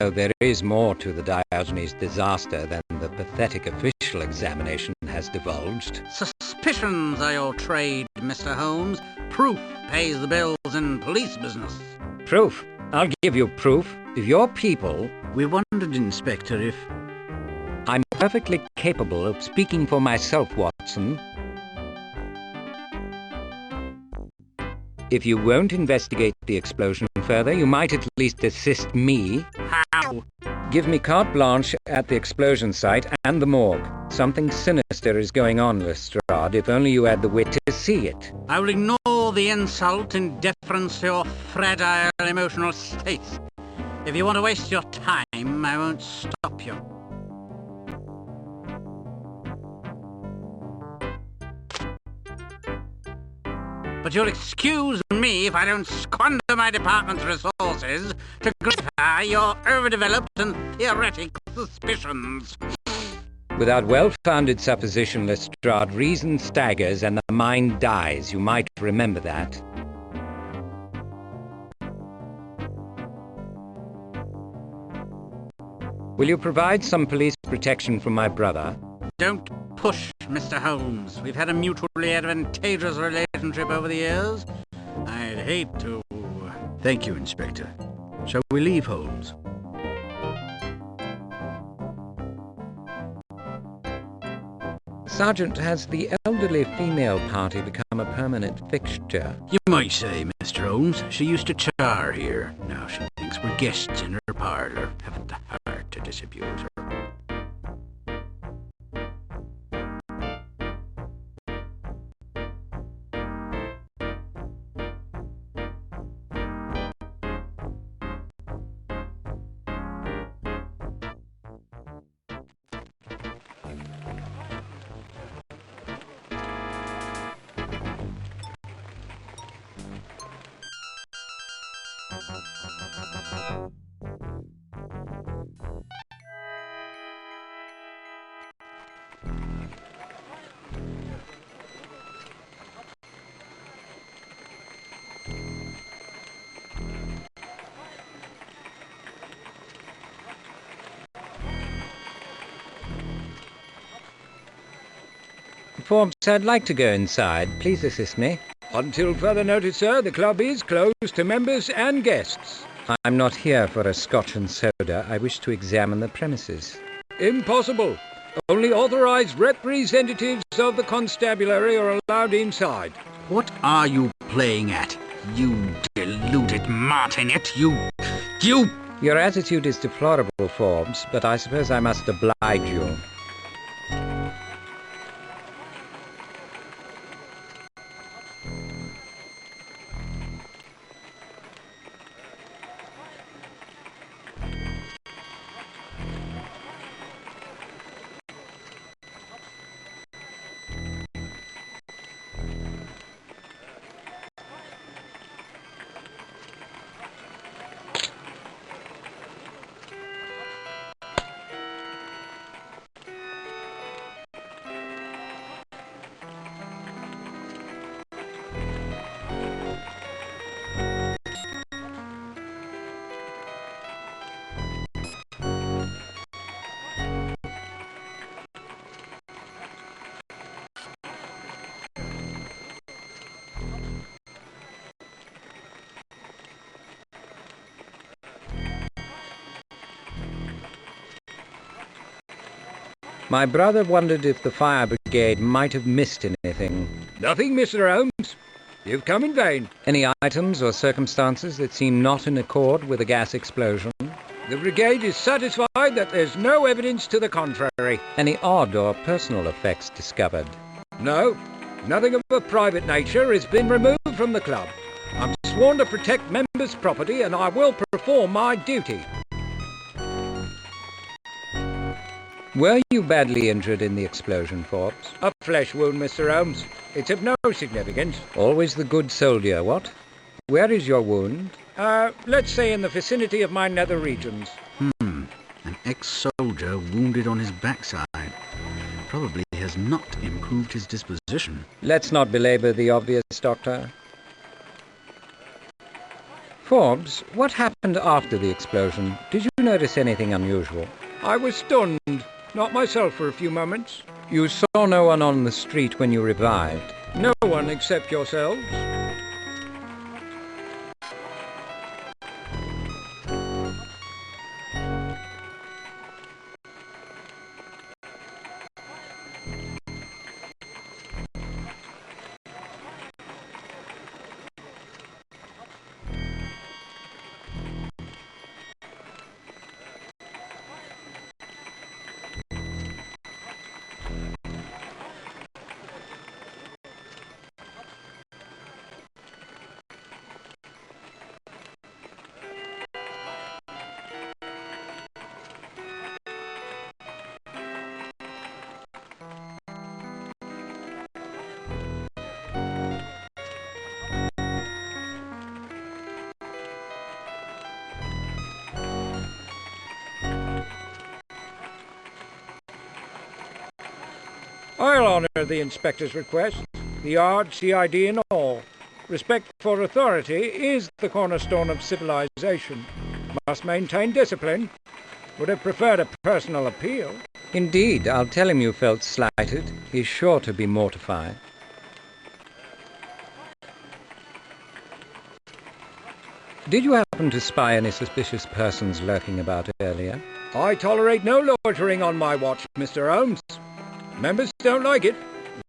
there is more to the Diogenes disaster than the pathetic official examination has divulged. Suspicions are your trade, Mr. Holmes. Proof pays the bills in police business. Proof? I'll give you proof. If your people... We wondered, Inspector, if... I'm perfectly capable of speaking for myself, Watson. If you won't investigate the explosion further, you might at least assist me. How? Give me carte blanche at the explosion site and the morgue. Something sinister is going on, Lestrade, if only you had the wit to see it. I will ignore the insult in deference to your fragile emotional state. If you want to waste your time, I won't stop you. But you'll excuse me if I don't squander my department's resources to gratify your overdeveloped and theoretic suspicions. Without well-founded supposition, Lestrade, reason staggers and the mind dies. You might remember that. Will you provide some police protection from my brother? Don't push, Mr. Holmes. We've had a mutually advantageous relationship over the years. I'd hate to... Thank you, Inspector. Shall we leave, Holmes? Sergeant, has the elderly female party become a permanent fixture? You might say, Mr. Holmes. She used to char here. Now she thinks we're guests in her parlour. Haven't the heart to disabuse her. Forbes, I'd like to go inside. Please assist me. Until further notice, sir, the club is closed to members and guests. I'm not here for a scotch and soda. I wish to examine the premises. Impossible. Only authorized representatives of the constabulary are allowed inside. What are you playing at, you deluded martinet? You... Your attitude is deplorable, Forbes, but I suppose I must oblige you. My brother wondered if the fire brigade might have missed anything. Nothing, Mr. Holmes. You've come in vain. Any items or circumstances that seem not in accord with a gas explosion? The brigade is satisfied that there's no evidence to the contrary. Any odd or personal effects discovered? No, nothing of a private nature has been removed from the club. I'm sworn to protect members' property and I will perform my duty. Were you badly injured in the explosion, Forbes? A flesh wound, Mr. Holmes. It's of no significance. Always the good soldier, what? Where is your wound? Let's say in the vicinity of my nether regions. An ex-soldier wounded on his backside. Probably has not improved his disposition. Let's not belabor the obvious, Doctor. Forbes, what happened after the explosion? Did you notice anything unusual? I was stunned, not myself for a few moments. You saw no one on the street when you revived? No one except yourselves. I'll honour the inspector's request. The yard, CID and all. Respect for authority is the cornerstone of civilization. Must maintain discipline. Would have preferred a personal appeal. Indeed, I'll tell him you felt slighted. He's sure to be mortified. Did you happen to spy any suspicious persons lurking about earlier? I tolerate no loitering on my watch, Mr. Holmes. Members don't like it.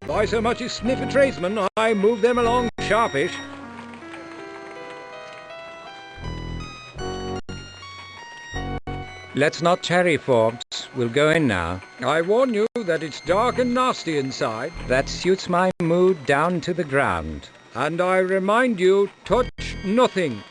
If I so much as sniff a tradesman, I move them along sharpish. Let's not tarry, Forbes. We'll go in now. I warn you that it's dark and nasty inside. That suits my mood down to the ground. And I remind you, touch nothing.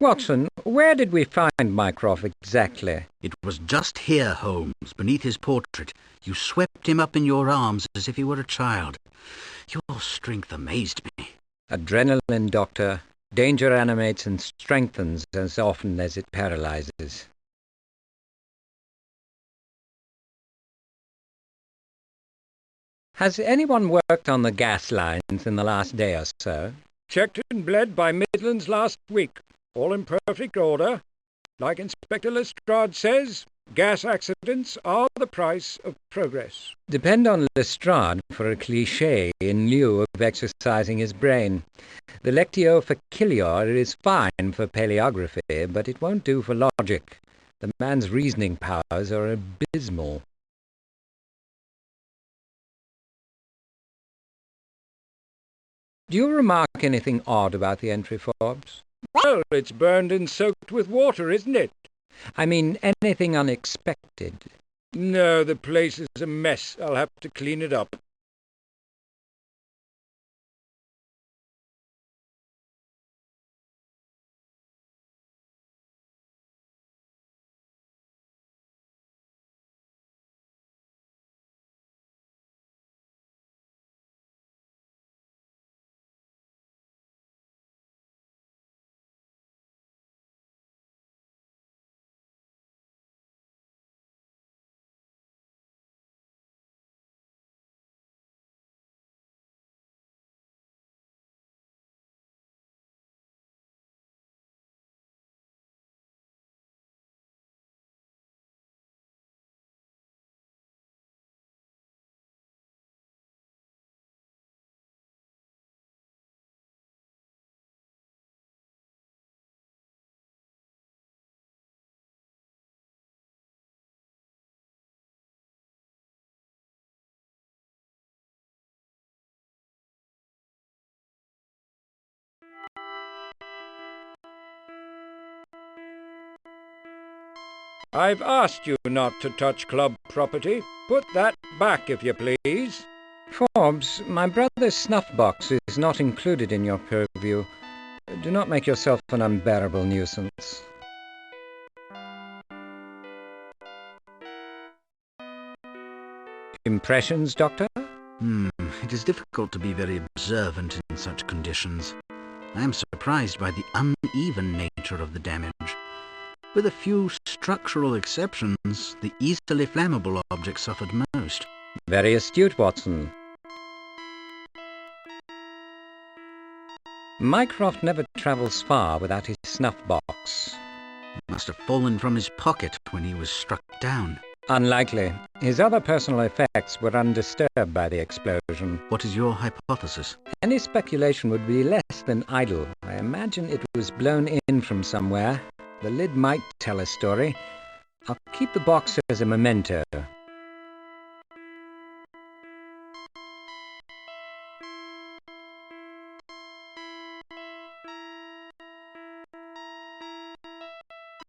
Watson, where did we find Mycroft exactly? It was just here, Holmes, beneath his portrait. You swept him up in your arms as if he were a child. Your strength amazed me. Adrenaline, Doctor. Danger animates and strengthens as often as it paralyzes. Has anyone worked on the gas lines in the last day or so? Checked and bled by Midlands last week. All in perfect order. Like Inspector Lestrade says, gas accidents are the price of progress. Depend on Lestrade for a cliché in lieu of exercising his brain. The Lectio Facilior is fine for paleography, but it won't do for logic. The man's reasoning powers are abysmal. Do you remark anything odd about the entry, Forbes? Well, it's burned and soaked with water, isn't it? I mean, anything unexpected? No, the place is a mess. I'll have to clean it up. I've asked you not to touch club property. Put that back, if you please. Forbes, my brother's snuff box is not included in your purview. Do not make yourself an unbearable nuisance. Impressions, Doctor? It is difficult to be very observant in such conditions. I am surprised by the uneven nature of the damage. With a few structural exceptions, the easily flammable object suffered most. Very astute, Watson. Mycroft never travels far without his snuff box. Must have fallen from his pocket when he was struck down. Unlikely. His other personal effects were undisturbed by the explosion. What is your hypothesis? Any speculation would be less than idle. I imagine it was blown in from somewhere. The lid might tell a story. I'll keep the box as a memento.